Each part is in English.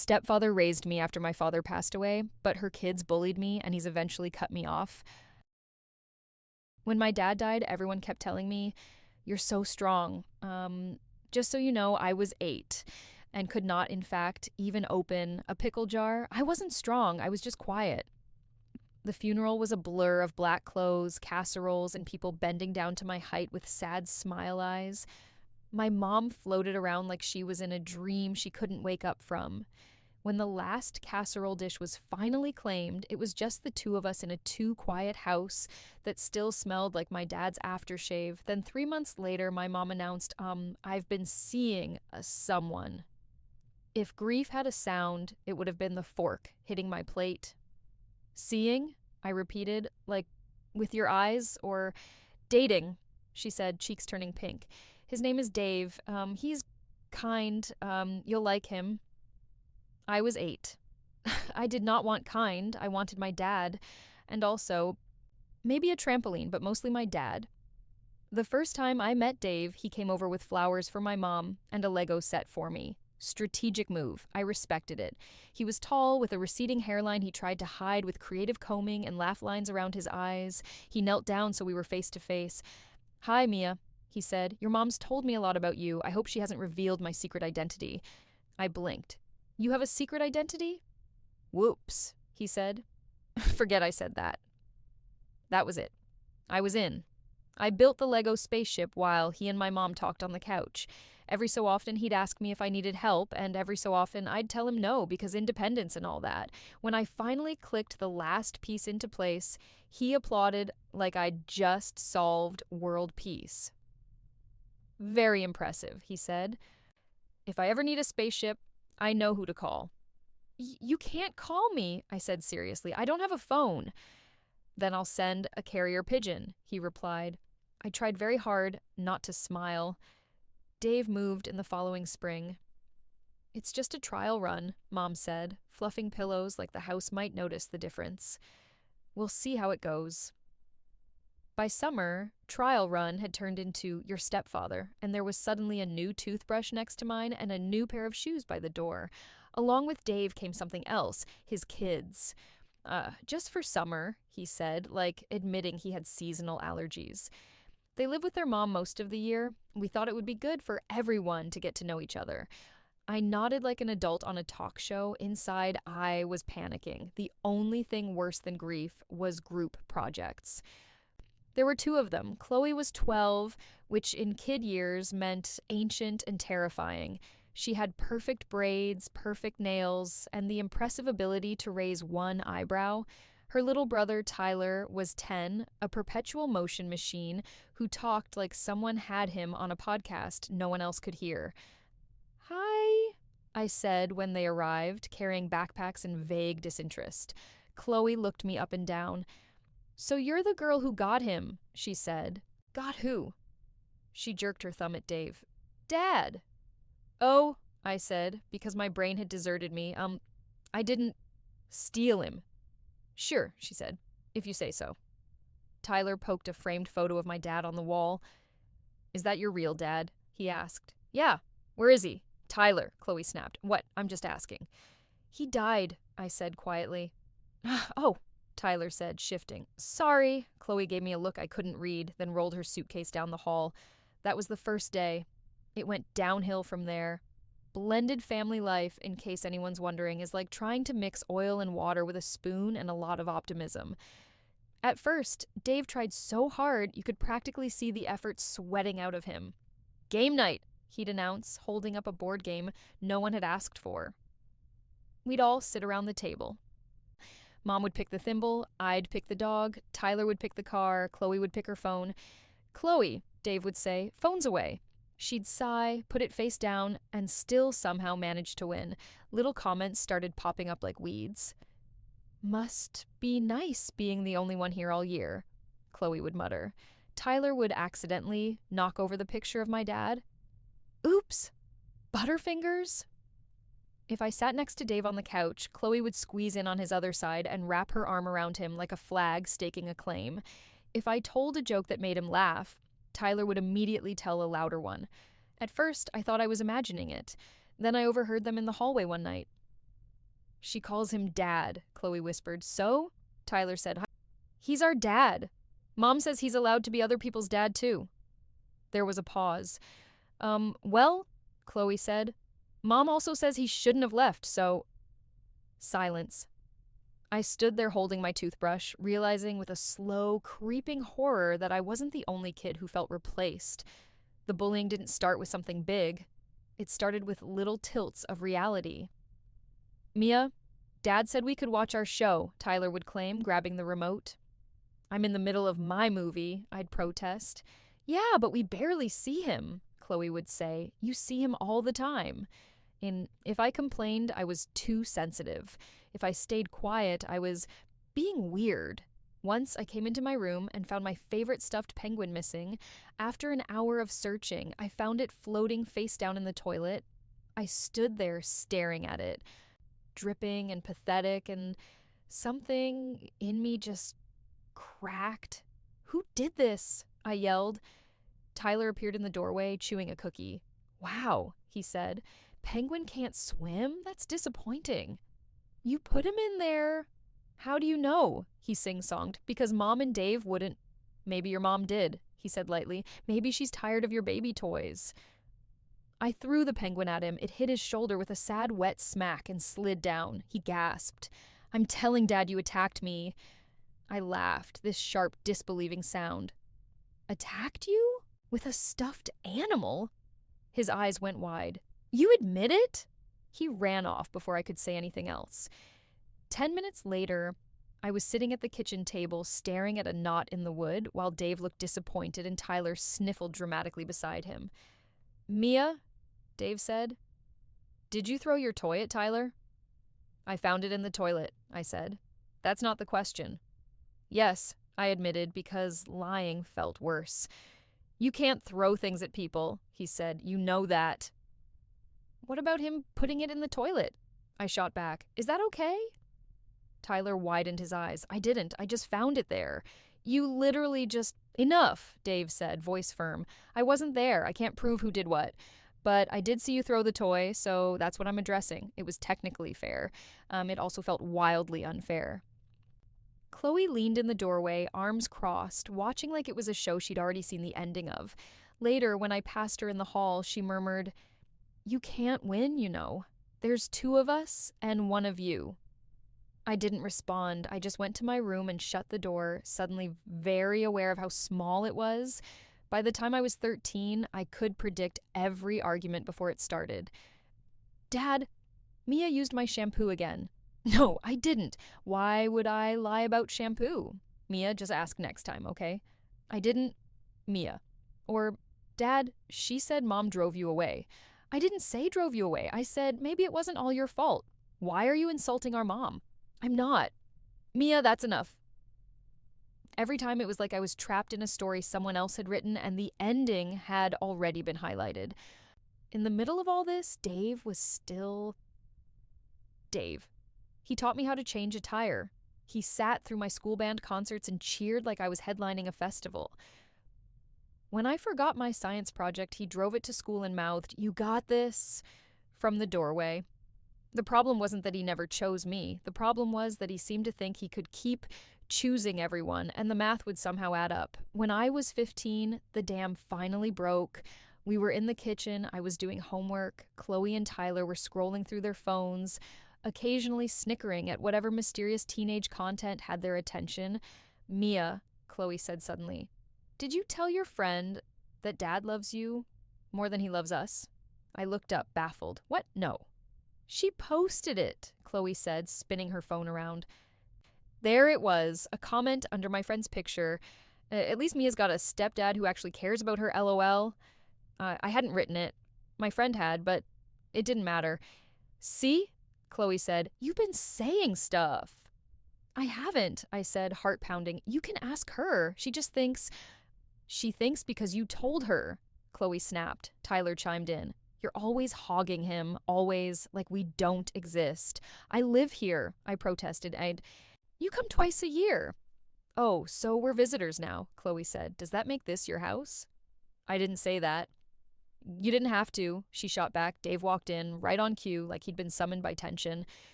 stepfather raised me after my father passed away, but her kids bullied me and he's eventually cut me off. When my dad died, everyone kept telling me, "You're so strong." Just so you know, I was 8 and could not, in fact, even open a pickle jar. I wasn't strong, I was just quiet. The funeral was a blur of black clothes, casseroles, and people bending down to my height with sad smile eyes. My mom floated around like she was in a dream she couldn't wake up from. When the last casserole dish was finally claimed, it was just the two of us in a too-quiet house that still smelled like my dad's aftershave. Then 3 months later, my mom announced, I've been seeing someone. If grief had a sound, it would have been the fork hitting my plate. Seeing? I repeated, like, with your eyes, or dating, she said, cheeks turning pink. His name is Dave. He's kind. You'll like him. I was 8. I did not want kind. I wanted my dad. And also, maybe a trampoline, but mostly my dad. The first time I met Dave, he came over with flowers for my mom and a Lego set for me. Strategic move. I respected it. He was tall, with a receding hairline he tried to hide with creative combing and laugh lines around his eyes. He knelt down so we were face to face. "Hi, Mia," he said. "Your mom's told me a lot about you. I hope she hasn't revealed my secret identity." I blinked. "You have a secret identity?" "Whoops," he said. Forget I said that. That was it. I was in. I built the Lego spaceship while he and my mom talked on the couch. Every so often he'd ask me if I needed help, and every so often I'd tell him no because independence and all that. When I finally clicked the last piece into place, he applauded like I'd just solved world peace. "Very impressive," he said. "If I ever need a spaceship, I know who to call." You can't call me," I said seriously. "I don't have a phone." "Then I'll send a carrier pigeon," he replied. I tried very hard not to smile. Dave moved in the following spring. "It's just a trial run," Mom said, fluffing pillows like the house might notice the difference. "We'll see how it goes." By summer, trial run had turned into your stepfather, and there was suddenly a new toothbrush next to mine and a new pair of shoes by the door. Along with Dave came something else, his kids. Just for summer," he said, like admitting he had seasonal allergies. "They live with their mom most of the year. We thought it would be good for everyone to get to know each other." I nodded like an adult on a talk show. Inside, I was panicking. The only thing worse than grief was group projects. There were 2 of them. Chloe was 12, which in kid years meant ancient and terrifying. She had perfect braids, perfect nails, and the impressive ability to raise one eyebrow. Her little brother, Tyler, was 10, a perpetual motion machine who talked like someone had him on a podcast no one else could hear. "Hi," I said when they arrived, carrying backpacks in vague disinterest. Chloe looked me up and down. "So you're the girl who got him," she said. "Got who?" She jerked her thumb at Dave. "Dad." "Oh," I said, because my brain had deserted me. I didn't steal him." "Sure," she said, "if you say so." Tyler poked a framed photo of my dad on the wall. "Is that your real dad?" he asked. "Yeah. Where is he?" "Tyler," Chloe snapped. "What? I'm just asking." "He died," I said quietly. "Oh," Tyler said, shifting. "Sorry." Chloe gave me a look I couldn't read, then rolled her suitcase down the hall. That was the first day. It went downhill from there. Blended family life, in case anyone's wondering, is like trying to mix oil and water with a spoon and a lot of optimism. At first, Dave tried so hard you could practically see the effort sweating out of him. "Game night," he'd announce, holding up a board game no one had asked for. We'd all sit around the table. Mom would pick the thimble, I'd pick the dog, Tyler would pick the car, Chloe would pick her phone. "Chloe," Dave would say, "phone's away." She'd sigh, put it face down, and still somehow manage to win. Little comments started popping up like weeds. "Must be nice being the only one here all year," Chloe would mutter. Tyler would accidentally knock over the picture of my dad. "Oops! Butterfingers?" If I sat next to Dave on the couch, Chloe would squeeze in on his other side and wrap her arm around him like a flag staking a claim. If I told a joke that made him laugh, Tyler would immediately tell a louder one. At first, I thought I was imagining it. Then I overheard them in the hallway one night. She calls him Dad, Chloe whispered. So? Tyler said. He's our dad. Mom says he's allowed to be other people's dad, too. There was a pause. Well, Chloe said. Mom also says he shouldn't have left, so. Silence. I stood there holding my toothbrush, realizing with a slow, creeping horror that I wasn't the only kid who felt replaced. The bullying didn't start with something big. It started with little tilts of reality. Mia, Dad said we could watch our show, Tyler would claim, grabbing the remote. I'm in the middle of my movie, I'd protest. Yeah, but we barely see him, Chloe would say. You see him all the time. And if I complained, I was too sensitive. If I stayed quiet, I was being weird. Once I came into my room and found my favorite stuffed penguin missing. After an hour of searching, I found it floating face down in the toilet. I stood there staring at it, dripping and pathetic, and something in me just cracked. Who did this? I yelled. Tyler appeared in the doorway, chewing a cookie. Wow, he said. Penguin can't swim? That's disappointing. You put him in there. How do you know? He sing-songed. Because Mom and Dave wouldn't. Maybe your mom did, he said lightly. Maybe she's tired of your baby toys. I threw the penguin at him. It hit his shoulder with a sad, wet smack and slid down. He gasped. I'm telling Dad you attacked me. I laughed, this sharp, disbelieving sound. Attacked you? With a stuffed animal? His eyes went wide. You admit it? He ran off before I could say anything else. 10 minutes later, I was sitting at the kitchen table staring at a knot in the wood while Dave looked disappointed and Tyler sniffled dramatically beside him. Mia, Dave said, did you throw your toy at Tyler? I found it in the toilet, I said. That's not the question. Yes, I admitted, because lying felt worse. You can't throw things at people, he said. You know that. What about him putting it in the toilet? I shot back. Is that okay? Tyler widened his eyes. I didn't. I just found it there. You literally just... Enough, Dave said, voice firm. I wasn't there. I can't prove who did what. But I did see you throw the toy, so that's what I'm addressing. It was technically fair. It also felt wildly unfair. Chloe leaned in the doorway, arms crossed, watching like it was a show she'd already seen the ending of. Later, when I passed her in the hall, she murmured, You can't win, you know. There's 2 of us and 1 of you. I didn't respond. I just went to my room and shut the door, suddenly very aware of how small it was. By the time I was 13, I could predict every argument before it started. Dad, Mia used my shampoo again. No, I didn't. Why would I lie about shampoo? Mia, just ask next time, okay? I didn't. Mia. Or, Dad, she said Mom drove you away. I didn't say drove you away. I said maybe it wasn't all your fault. Why are you insulting our mom? I'm not. Mia, that's enough. Every time it was like I was trapped in a story someone else had written and the ending had already been highlighted. In the middle of all this, Dave was still... Dave. He taught me how to change a tire. He sat through my school band concerts and cheered like I was headlining a festival. When I forgot my science project, he drove it to school and mouthed, "You got this," from the doorway. The problem wasn't that he never chose me. The problem was that he seemed to think he could keep choosing everyone, and the math would somehow add up. When I was 15, the dam finally broke. We were in the kitchen. I was doing homework. Chloe and Tyler were scrolling through their phones, occasionally snickering at whatever mysterious teenage content had their attention. Mia, Chloe said suddenly, did you tell your friend that Dad loves you more than he loves us? I looked up, baffled. What? No. She posted it, Chloe said, spinning her phone around. There it was, a comment under my friend's picture. At least Mia's got a stepdad who actually cares about her, LOL. I hadn't written it. My friend had, but it didn't matter. See? Chloe said, you've been saying stuff. I haven't, I said, heart pounding. You can ask her. She just thinks... She thinks because you told her, Chloe snapped. Tyler chimed in. You're always hogging him, always, like we don't exist. I live here, I protested. You come twice a year. Oh, so we're visitors now, Chloe said. Does that make this your house? I didn't say that. You didn't have to, she shot back. Dave walked in, right on cue, like he'd been summoned by tension.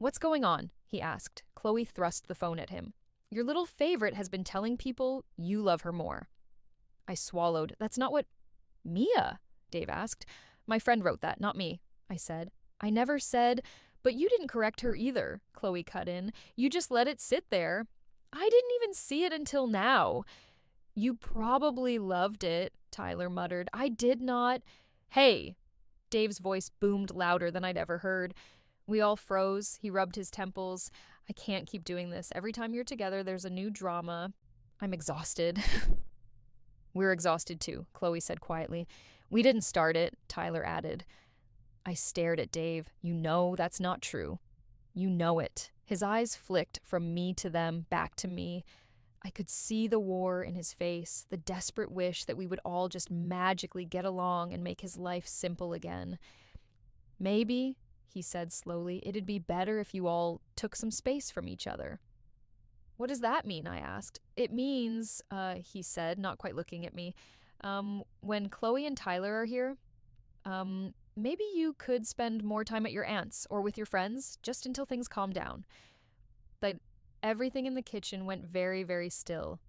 What's going on? He asked. Chloe thrust the phone at him. Your little favorite has been telling people you love her more. I swallowed. That's not what... Mia? Dave asked. My friend wrote that, not me, I said. I never said... But you didn't correct her either, Chloe cut in. You just let it sit there. I didn't even see it until now. You probably loved it, Tyler muttered. I did not. Hey! Dave's voice boomed louder than I'd ever heard. We all froze. He rubbed his temples. I can't keep doing this. Every time you're together, there's a new drama. I'm exhausted. We're exhausted too, Chloe said quietly. We didn't start it, Tyler added. I stared at Dave. You know that's not true. You know it. His eyes flicked from me to them, back to me. I could see the war in his face, the desperate wish that we would all just magically get along and make his life simple again. Maybe, he said slowly, it'd be better if you all took some space from each other. What does that mean? I asked. It means, he said, not quite looking at me, when Chloe and Tyler are here, maybe you could spend more time at your aunt's or with your friends, just until things calm down. But everything in the kitchen went very, very still.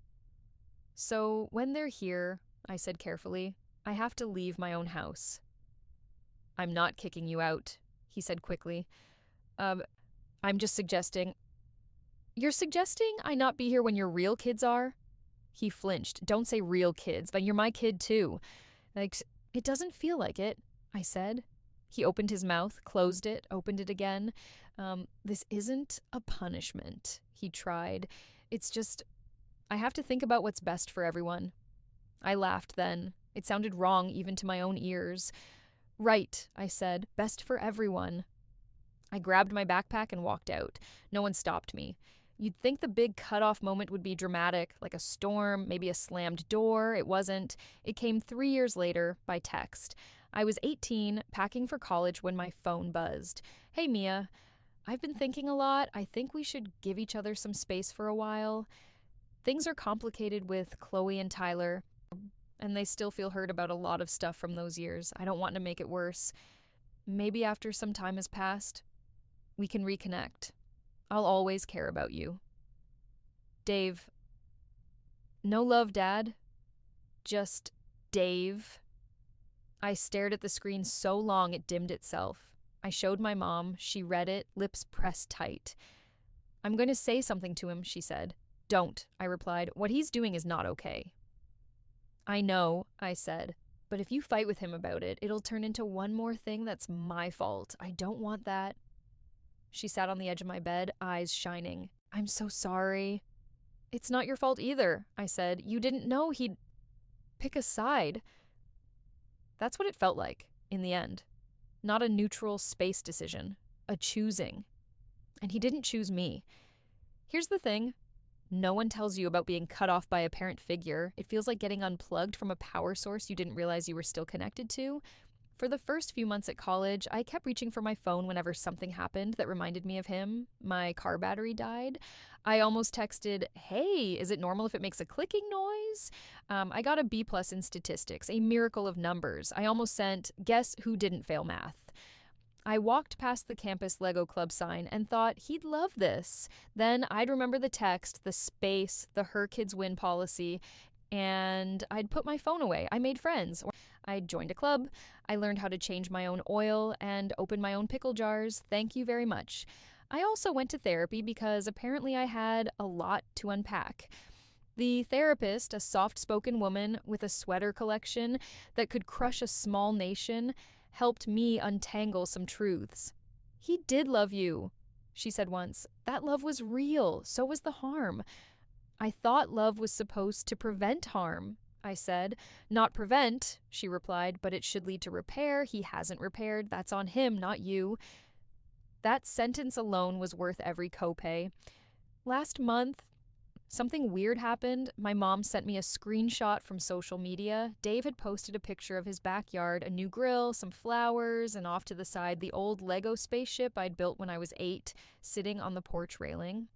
So when they're here, I said carefully, I have to leave my own house. I'm not kicking you out, he said quickly. I'm just suggesting... You're suggesting I not be here when your real kids are? He flinched. Don't say real kids, but you're my kid too. Like, it doesn't feel like it, I said. He opened his mouth, closed it, opened it again. This isn't a punishment, he tried. It's just, I have to think about what's best for everyone. I laughed then. It sounded wrong even to my own ears. Right, I said, best for everyone. I grabbed my backpack and walked out. No one stopped me. You'd think the big cutoff moment would be dramatic, like a storm, maybe a slammed door. It wasn't. It came 3 years later, by text. I was 18, packing for college when my phone buzzed. Hey, Mia. I've been thinking a lot. I think we should give each other some space for a while. Things are complicated with Chloe and Tyler, and they still feel hurt about a lot of stuff from those years. I don't want to make it worse. Maybe after some time has passed, we can reconnect. I'll always care about you. Dave. No love, Dad. Just Dave. I stared at the screen so long it dimmed itself. I showed my mom. She read it, lips pressed tight. I'm going to say something to him, she said. Don't, I replied. What he's doing is not okay. I know, I said. But if you fight with him about it, it'll turn into one more thing that's my fault. I don't want that. She sat on the edge of my bed, eyes shining. I'm so sorry. It's not your fault either, I said. You didn't know he'd pick a side. That's what it felt like, in the end. Not a neutral space decision, a choosing. And he didn't choose me. Here's the thing. No one tells you about being cut off by a parent figure. It feels like getting unplugged from a power source you didn't realize you were still connected to. For the first few months at college, I kept reaching for my phone whenever something happened that reminded me of him. My car battery died. I almost texted, hey, is it normal if it makes a clicking noise? I got a B+ in statistics, a miracle of numbers. I almost sent, guess who didn't fail math? I walked past the campus Lego Club sign and thought he'd love this. Then I'd remember the text, the space, the her kids win policy, and I'd put my phone away. I made friends. I joined a club. I learned how to change my own oil and open my own pickle jars. Thank you very much. I also went to therapy because apparently I had a lot to unpack. The therapist, a soft-spoken woman with a sweater collection that could crush a small nation, helped me untangle some truths. He did love you, she said once. That love was real. So was the harm. I thought love was supposed to prevent harm, I said. Not prevent, she replied, but it should lead to repair. He hasn't repaired. That's on him, not you. That sentence alone was worth every copay. Last month, something weird happened. My mom sent me a screenshot from social media. Dave had posted a picture of his backyard, a new grill, some flowers, and off to the side, the old Lego spaceship I'd built when I was 8, sitting on the porch railing.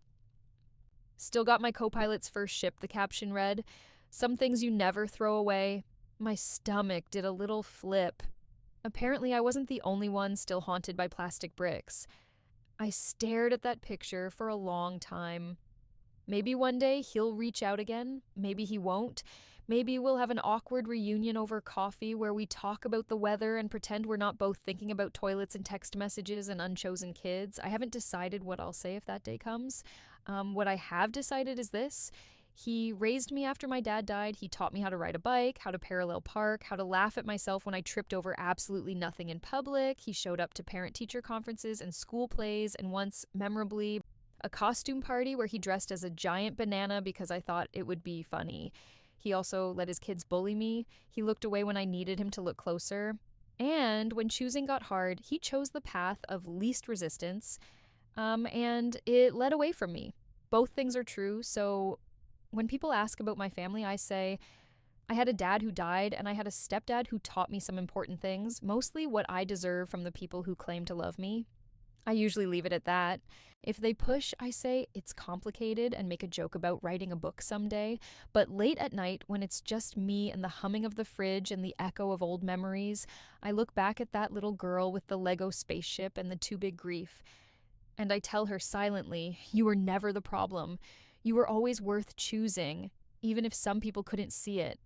Still got my co-pilot's first ship, the caption read. Some things you never throw away. My stomach did a little flip. Apparently I wasn't the only one still haunted by plastic bricks. I stared at that picture for a long time. Maybe one day he'll reach out again. Maybe he won't. Maybe we'll have an awkward reunion over coffee where we talk about the weather and pretend we're not both thinking about toilets and text messages and unchosen kids. I haven't decided what I'll say if that day comes. What I have decided is this. He raised me after my dad died. He taught me how to ride a bike, how to parallel park, how to laugh at myself when I tripped over absolutely nothing in public. He showed up to parent teacher conferences and school plays, and once, memorably, a costume party where he dressed as a giant banana because I thought it would be funny. He also let his kids bully me. He looked away when I needed him to look closer. And when choosing got hard, he chose the path of least resistance, and it led away from me. Both things are true, so when people ask about my family, I say, I had a dad who died, and I had a stepdad who taught me some important things, mostly what I deserve from the people who claim to love me. I usually leave it at that. If they push, I say it's complicated and make a joke about writing a book someday. But late at night, when it's just me and the humming of the fridge and the echo of old memories, I look back at that little girl with the Lego spaceship and the too big grief. And I tell her silently, you were never the problem. You were always worth choosing, even if some people couldn't see it.